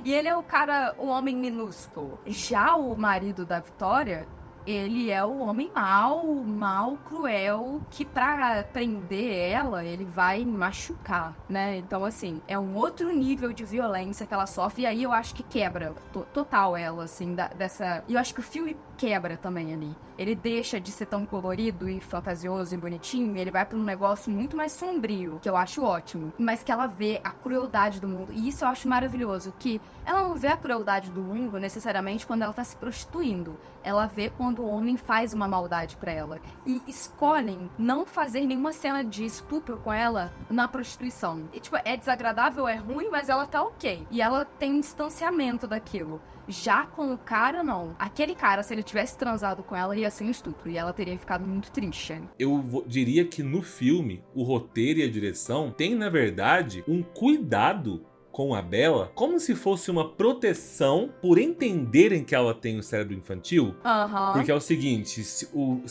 E ele é o cara, o homem minúsculo. Já o marido da Victoria, ele é o homem mal, cruel, que pra prender ela, ele vai machucar, né? Então, assim, é um outro nível de violência que ela sofre, e aí eu acho que quebra total ela, assim, dessa... E eu acho que o filme quebra também ali. Ele deixa de ser tão colorido e fantasioso e bonitinho, e ele vai pra um negócio muito mais sombrio, que eu acho ótimo. Mas que ela vê a crueldade do mundo, e isso eu acho maravilhoso, que ela não vê a crueldade do mundo necessariamente quando ela tá se prostituindo. Ela vê quando o homem faz uma maldade pra ela. E escolhem não fazer nenhuma cena de estupro com ela na prostituição. E, tipo, é desagradável, é ruim, mas ela tá ok. E ela tem um distanciamento daquilo. Já com o cara, não. Aquele cara, se ele tivesse transado com ela, ia ser um estupro. E ela teria ficado muito triste. Eu diria que no filme, o roteiro e a direção tem, na verdade, um cuidado com a Bella, como se fosse uma proteção por entenderem que ela tem o cérebro infantil. Porque é o seguinte, se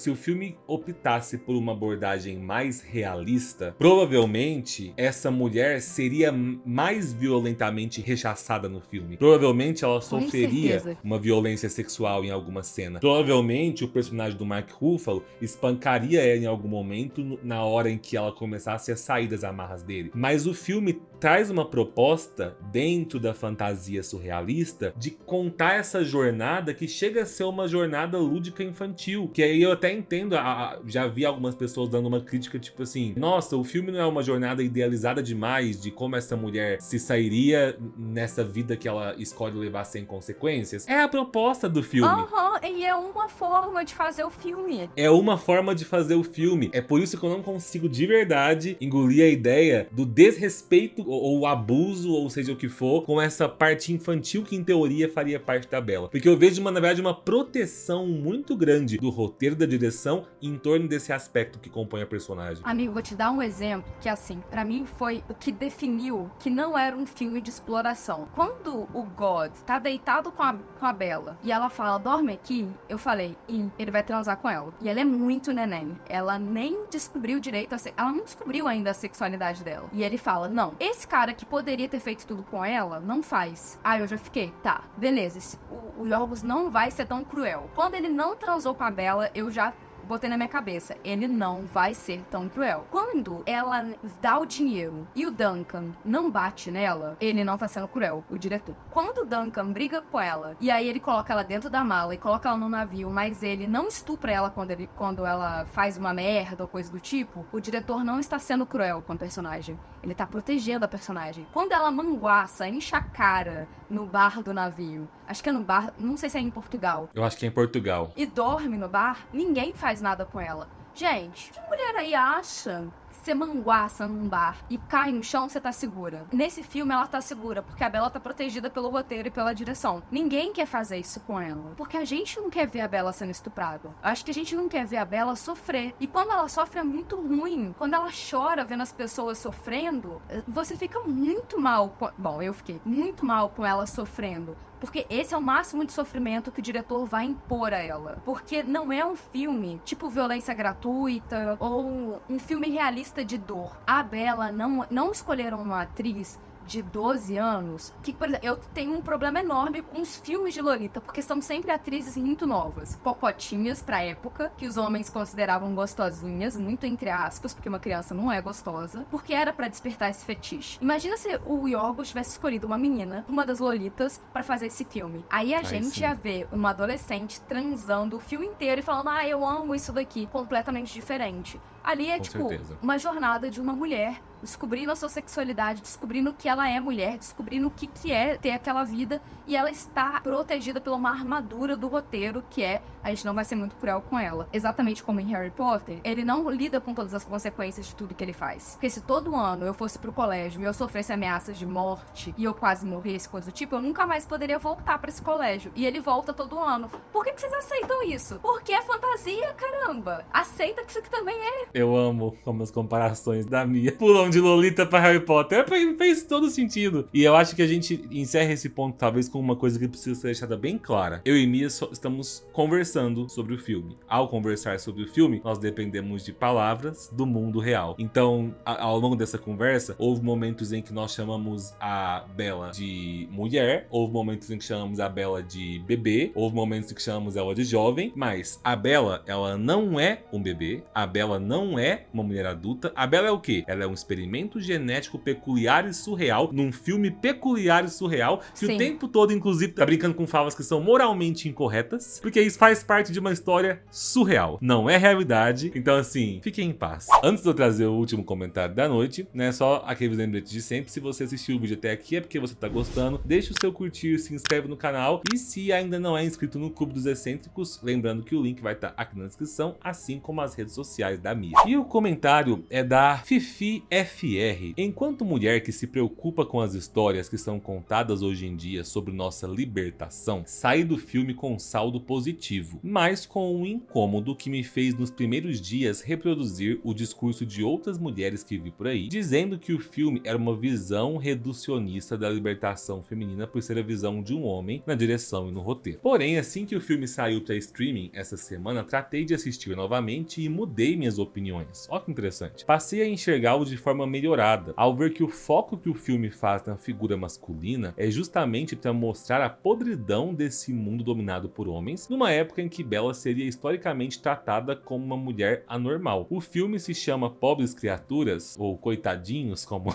o filme optasse por uma abordagem mais realista, provavelmente essa mulher seria mais violentamente rechaçada no filme. Provavelmente ela sofreria uma violência sexual em alguma cena. Provavelmente o personagem do Mark Ruffalo espancaria ela em algum momento na hora em que ela começasse a sair das amarras dele. Mas o filme traz uma proposta dentro da fantasia surrealista de contar essa jornada que chega a ser uma jornada lúdica infantil, que aí eu até entendo, já vi algumas pessoas dando uma crítica tipo assim, nossa, o filme não é uma jornada idealizada demais de como essa mulher se sairia nessa vida que ela escolhe levar sem consequências. É a proposta do filme. E é uma forma de fazer o filme. É uma forma de fazer o filme. É por isso que eu não consigo de verdade engolir a ideia do desrespeito ou abuso ou ou seja o que for, com essa parte infantil que em teoria faria parte da Bella. Porque eu vejo, na verdade, uma proteção muito grande do roteiro, da direção, em torno desse aspecto que compõe a personagem. Amigo, vou te dar um exemplo que, assim, pra mim foi o que definiu que não era um filme de exploração. Quando o God tá deitado com a Bella e ela fala, dorme aqui, eu falei, ele vai transar com ela. E ela é muito neném. Ela nem descobriu direito, ela não descobriu ainda a sexualidade dela. E ele fala, não, esse cara que poderia ter feito tudo com ela, não faz. Aí eu já fiquei, tá, beleza, o Yorgos não vai ser tão cruel. Quando ele não transou com a Bella, eu já botei na minha cabeça, ele não vai ser tão cruel. Quando ela dá o dinheiro e o Duncan não bate nela, ele não tá sendo cruel, o diretor. Quando o Duncan briga com ela, e aí ele coloca ela dentro da mala e coloca ela no navio, mas ele não estupra ela quando ela faz uma merda ou coisa do tipo, o diretor não está sendo cruel com a personagem. Ele tá protegendo a personagem. Quando ela manguaça, enche a cara no bar do navio, acho que é no bar, não sei se é em Portugal. Eu acho que é em Portugal. E dorme no bar, ninguém faz nada com ela. Gente, que mulher aí acha que você manguaça num bar e cai no chão, você tá segura? Nesse filme ela tá segura, porque a Bella tá protegida pelo roteiro e pela direção. Ninguém quer fazer isso com ela, porque a gente não quer ver a Bella sendo estuprada. Acho que a gente não quer ver a Bella sofrer. E quando ela sofre é muito ruim. Quando ela chora vendo as pessoas sofrendo, você fica muito mal. Bom, eu fiquei muito mal com ela sofrendo. Porque esse é o máximo de sofrimento que o diretor vai impor a ela. Porque não é um filme tipo Violência Gratuita ou um filme realista de dor. A Bella não escolheram uma atriz de 12 anos, que, por exemplo, eu tenho um problema enorme com os filmes de Lolita, porque são sempre atrizes muito novas, cocotinhas pra época, que os homens consideravam gostosinhas, muito entre aspas, porque uma criança não é gostosa, porque era pra despertar esse fetiche. Imagina se o Yorgos tivesse escolhido uma menina, uma das Lolitas, pra fazer esse filme. Aí a gente ia ver uma adolescente transando o filme inteiro e falando, eu amo isso daqui, completamente diferente. Ali é, uma jornada de uma mulher descobrindo a sua sexualidade, descobrindo que ela é mulher, descobrindo o que é ter aquela vida, e ela está protegida por uma armadura do roteiro, que é, a gente não vai ser muito cruel com ela. Exatamente como em Harry Potter, ele não lida com todas as consequências de tudo que ele faz. Porque se todo ano eu fosse pro colégio e eu sofresse ameaças de morte, e eu quase morresse, coisa do tipo, eu nunca mais poderia voltar pra esse colégio. E ele volta todo ano. Por que vocês aceitam isso? Porque é fantasia, caramba! Aceita que isso aqui também é. Eu amo como as comparações da Mia pulam de Lolita pra Harry Potter. Fez todo sentido. E eu acho que a gente encerra esse ponto talvez com uma coisa que precisa ser deixada bem clara. Eu e Mia estamos conversando sobre o filme. Ao conversar sobre o filme, nós dependemos de palavras do mundo real. Então, ao longo dessa conversa, houve momentos em que nós chamamos a Bella de mulher, houve momentos em que chamamos a Bella de bebê, houve momentos em que chamamos ela de jovem, mas a Bella, ela não é um bebê, a Bella não é uma mulher adulta. A Bella é o quê? Ela é um experimento genético peculiar e surreal, num filme peculiar e surreal, que o tempo todo, inclusive, tá brincando com falas que são moralmente incorretas, porque isso faz parte de uma história surreal. Não é realidade. Então, assim, fiquem em paz. Antes de eu trazer o último comentário da noite, né, só aqueles lembretes de sempre. Se você assistiu o vídeo até aqui é porque você tá gostando. Deixa o seu curtir, se inscreve no canal. E se ainda não é inscrito no Clube dos Excêntricos, lembrando que o link vai estar aqui na descrição, assim como as redes sociais da Mia. E o comentário é da Fifi FR. Enquanto mulher que se preocupa com as histórias que são contadas hoje em dia sobre nossa libertação, saí do filme com um saldo positivo, mas com um incômodo que me fez nos primeiros dias reproduzir o discurso de outras mulheres que vi por aí, dizendo que o filme era uma visão reducionista da libertação feminina por ser a visão de um homem na direção e no roteiro. Porém, assim que o filme saiu para streaming essa semana, tratei de assistir novamente e mudei minhas opiniões. Olha que interessante. Passei a enxergá-lo de forma melhorada, ao ver que o foco que o filme faz na figura masculina é justamente para mostrar a podridão desse mundo dominado por homens, numa época em que Bella seria historicamente tratada como uma mulher anormal. O filme se chama Pobres Criaturas, ou Coitadinhos, como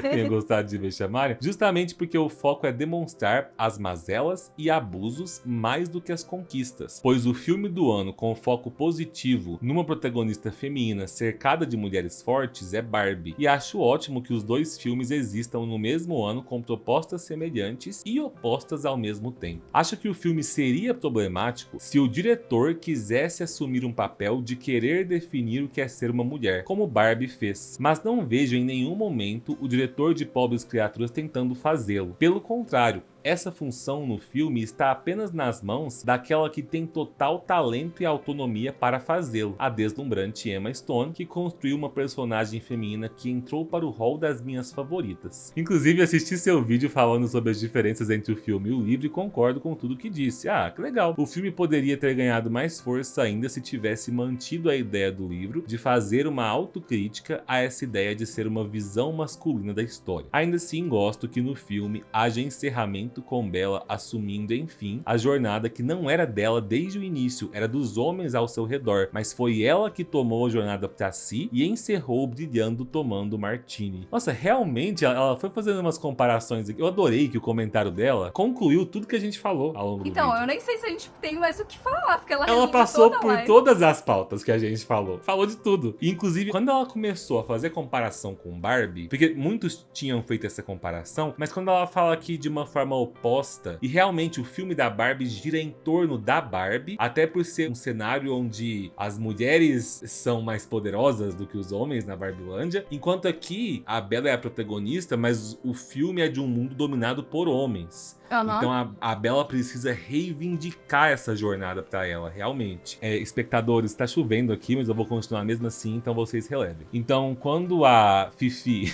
tenho gostado de ver chamarem, justamente porque o foco é demonstrar as mazelas e abusos mais do que as conquistas, pois o filme do ano com foco positivo numa protagonista feminina cercada de mulheres fortes é Barbie, e acho ótimo que os dois filmes existam no mesmo ano com propostas semelhantes e opostas ao mesmo tempo. Acho que o filme seria problemático se o diretor quisesse assumir um papel de querer definir o que é ser uma mulher, como Barbie fez, mas não vejo em nenhum momento o diretor de Pobres Criaturas tentando fazê-lo. Pelo contrário, essa função no filme está apenas nas mãos daquela que tem total talento e autonomia para fazê-lo, a deslumbrante Emma Stone, que construiu uma personagem feminina que entrou para o hall das minhas favoritas. Inclusive, assisti seu vídeo falando sobre as diferenças entre o filme e o livro e concordo com tudo que disse. Ah, que legal. O filme poderia ter ganhado mais força ainda se tivesse mantido a ideia do livro de fazer uma autocrítica a essa ideia de ser uma visão masculina da história. Ainda assim, gosto que no filme haja encerramento com Bella assumindo, enfim, a jornada que não era dela desde o início, era dos homens ao seu redor, mas foi ela que tomou a jornada pra si e encerrou brilhando tomando martini. Nossa, realmente ela foi fazendo umas comparações aqui. Eu adorei que o comentário dela concluiu tudo que a gente falou ao longo do vídeo. Eu nem sei se a gente tem mais o que falar, porque ela passou toda por todas as pautas que a gente falou. Falou de tudo. E, inclusive, quando ela começou a fazer comparação com Barbie, porque muitos tinham feito essa comparação, mas quando ela fala aqui de uma forma oposta, e realmente o filme da Barbie gira em torno da Barbie, até por ser um cenário onde as mulheres são mais poderosas do que os homens na Barbilândia, enquanto aqui a Bella é a protagonista, mas o filme é de um mundo dominado por homens. Então a Bella precisa reivindicar essa jornada pra ela, realmente. Espectadores, tá chovendo aqui, mas eu vou continuar mesmo assim, então vocês relevem. Então, quando a Fifi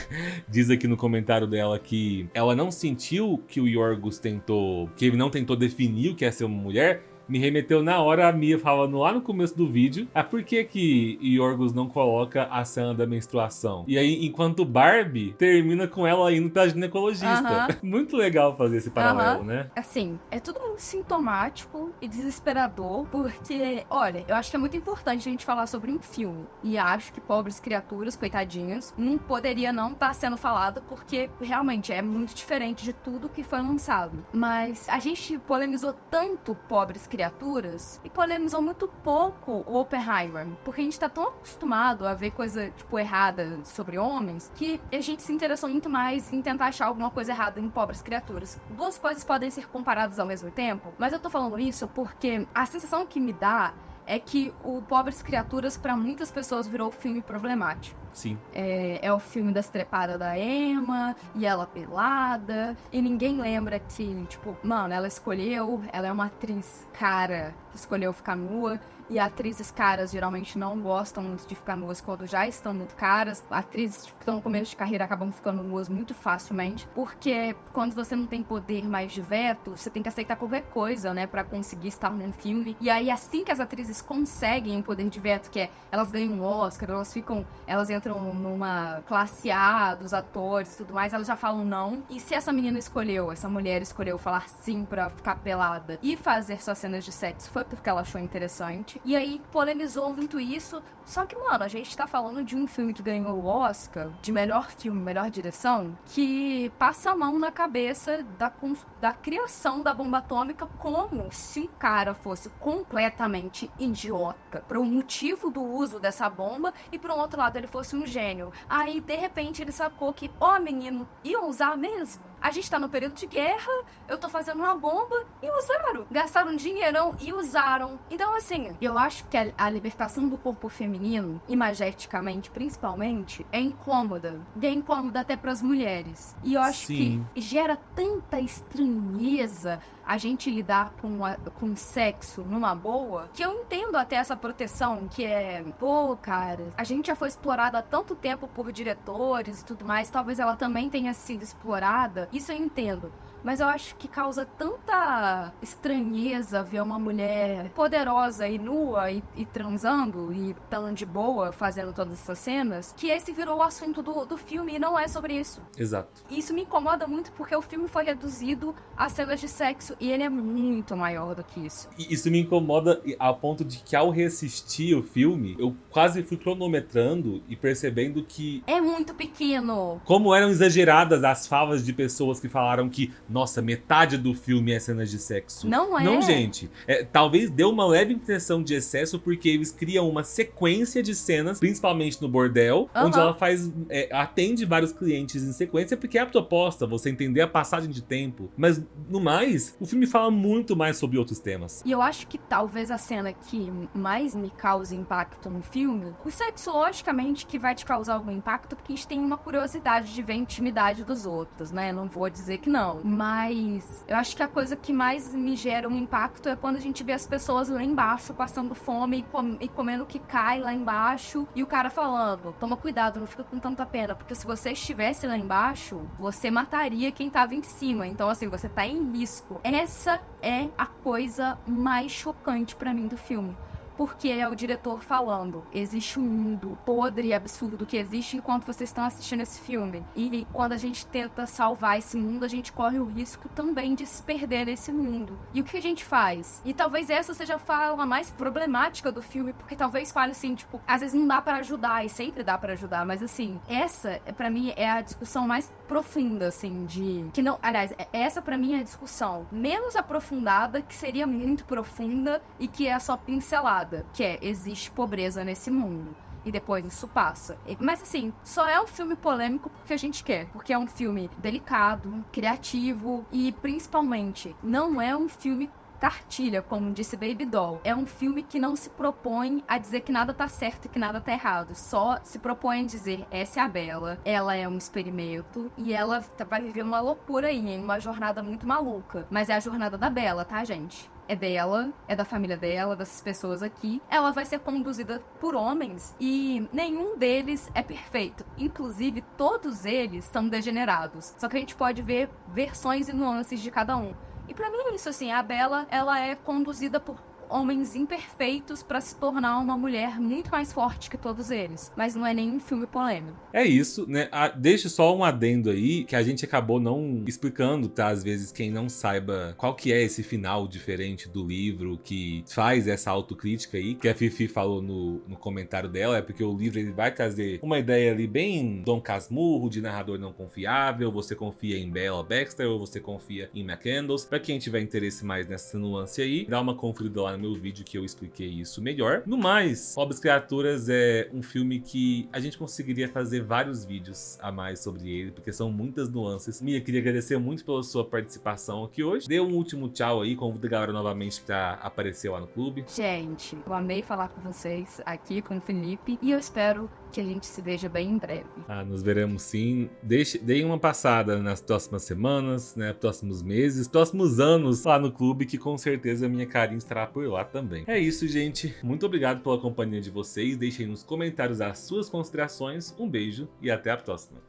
diz aqui no comentário dela que ela não sentiu que o Yorgos tentou, que ele não tentou definir o que é ser uma mulher, me remeteu na hora a Mia falando lá no começo do vídeo, por que Yorgos não coloca a cena da menstruação? E aí, enquanto Barbie termina com ela indo pra ginecologista. Muito legal fazer esse paralelo, né? Assim, é tudo muito sintomático e desesperador, porque, olha, eu acho que é muito importante a gente falar sobre um filme, e acho que Pobres Criaturas, coitadinhos, não poderia não estar sendo falado, porque realmente é muito diferente de tudo que foi lançado. Mas a gente polemizou tanto Pobres Criaturas e polemizou muito pouco o Oppenheimer, porque a gente tá tão acostumado a ver coisa, tipo, errada sobre homens, que a gente se interessou muito mais em tentar achar alguma coisa errada em Pobres Criaturas. Duas coisas podem ser comparadas ao mesmo tempo, mas eu tô falando isso porque a sensação que me dá é que o Pobres Criaturas, pra muitas pessoas, virou filme problemático. Sim. É o filme das trepadas da Emma, e ela pelada, e ninguém lembra que, tipo, mano, ela é uma atriz cara que escolheu ficar nua, e atrizes caras geralmente não gostam muito de ficar nuas quando já estão muito caras. Atrizes que estão no começo de carreira acabam ficando nuas muito facilmente, porque quando você não tem poder mais de veto, você tem que aceitar qualquer coisa, né, pra conseguir estar num filme. E aí, assim que as atrizes conseguem o poder de veto, que é, elas ganham um Oscar, elas entram numa classe A dos atores e tudo mais, elas já falam não. E se essa mulher escolheu falar sim pra ficar pelada e fazer suas cenas de sexo, foi porque ela achou interessante. E aí polemizou muito isso. Só que, mano, a gente tá falando de um filme que ganhou o Oscar de melhor filme, melhor direção, que passa a mão na cabeça da criação da bomba atômica, como se um cara fosse completamente idiota pro motivo do uso dessa bomba, e por um outro lado ele fosse um gênio. Aí, de repente, ele sacou que, menino, iam usar mesmo? A gente tá no período de guerra, eu tô fazendo uma bomba, e usaram. Gastaram dinheirão e usaram. Então, assim, eu acho que a libertação do corpo feminino, imageticamente, principalmente, é incômoda. E é incômoda até pras mulheres. E eu acho que gera tanta estranheza a gente lidar com sexo numa boa, que eu entendo até essa proteção, que é, cara, a gente já foi explorada há tanto tempo por diretores e tudo mais, talvez ela também tenha sido explorada, isso eu entendo. Mas eu acho que causa tanta estranheza ver uma mulher poderosa e nua e transando e tão de boa fazendo todas essas cenas, que esse virou o assunto do filme e não é sobre isso. Exato. E isso me incomoda muito porque o filme foi reduzido a cenas de sexo e ele é muito maior do que isso. E isso me incomoda a ponto de que ao reassistir o filme, eu quase fui cronometrando e percebendo que... é muito pequeno. Como eram exageradas as falas de pessoas que falaram que nossa, metade do filme é cenas de sexo. Não é? Não, gente. Talvez dê uma leve impressão de excesso porque eles criam uma sequência de cenas, principalmente no bordel, onde ela atende vários clientes em sequência, porque é a proposta, você entender a passagem de tempo. Mas, no mais, o filme fala muito mais sobre outros temas. E eu acho que talvez a cena que mais me cause impacto no filme, o sexo, logicamente, que vai te causar algum impacto, porque a gente tem uma curiosidade de ver a intimidade dos outros, né? Não vou dizer que não. Mas eu acho que a coisa que mais me gera um impacto é quando a gente vê as pessoas lá embaixo passando fome e comendo o que cai lá embaixo, e o cara falando, toma cuidado, não fica com tanta pena, porque se você estivesse lá embaixo, você mataria quem tava em cima. Então, assim, você tá em risco. Essa é a coisa mais chocante pra mim do filme. Porque é o diretor falando, existe um mundo podre e absurdo que existe enquanto vocês estão assistindo esse filme. E quando a gente tenta salvar esse mundo, a gente corre o risco também de se perder nesse mundo. E o que a gente faz? E talvez essa seja a fala mais problemática do filme, porque talvez fale assim, tipo, às vezes não dá pra ajudar, e sempre dá pra ajudar, mas assim, essa, pra mim, é a discussão mais profunda, assim, que não, aliás, essa pra mim é a discussão menos aprofundada, que seria muito profunda e que é só pincelada. Que existe pobreza nesse mundo. E depois isso passa. Mas assim, só é um filme polêmico porque a gente quer. Porque é um filme delicado, criativo e principalmente não é um filme cartilha, como disse Baby Doll. É um filme que não se propõe a dizer que nada tá certo e que nada tá errado. Só se propõe a dizer, essa é a Bella, ela é um experimento e ela vai viver uma loucura aí, em uma jornada muito maluca. Mas é a jornada da Bella, tá, gente? É dela, é da família dela, dessas pessoas aqui. Ela vai ser conduzida por homens e nenhum deles é perfeito. Inclusive, todos eles são degenerados. Só que a gente pode ver versões e nuances de cada um. E pra mim é isso, assim, a Bella, ela é conduzida por homens imperfeitos pra se tornar uma mulher muito mais forte que todos eles. Mas não é nenhum filme polêmico. É isso, né? Deixa só um adendo aí, que a gente acabou não explicando, tá? Às vezes quem não saiba qual que é esse final diferente do livro que faz essa autocrítica aí, que a Fifi falou no comentário dela, é porque o livro ele vai trazer uma ideia ali bem Dom Casmurro, de narrador não confiável, você confia em Bella Baxter ou você confia em McCandless. Pra quem tiver interesse mais nessa nuance aí, dá uma conferida lá no meu vídeo que eu expliquei isso melhor. No mais, Pobres Criaturas é um filme que a gente conseguiria fazer vários vídeos a mais sobre ele, porque são muitas nuances. Mia, queria agradecer muito pela sua participação aqui hoje. Dê um último tchau aí, convido a galera novamente pra aparecer lá no clube. Gente, eu amei falar com vocês aqui, com o Felipe, e eu espero que a gente se veja bem em breve. Nos veremos sim. Deem uma passada nas próximas semanas, né, próximos meses, próximos anos lá no clube, que com certeza a minha carinha estará por lá também. É isso, gente. Muito obrigado pela companhia de vocês. Deixem nos comentários as suas considerações. Um beijo e até a próxima.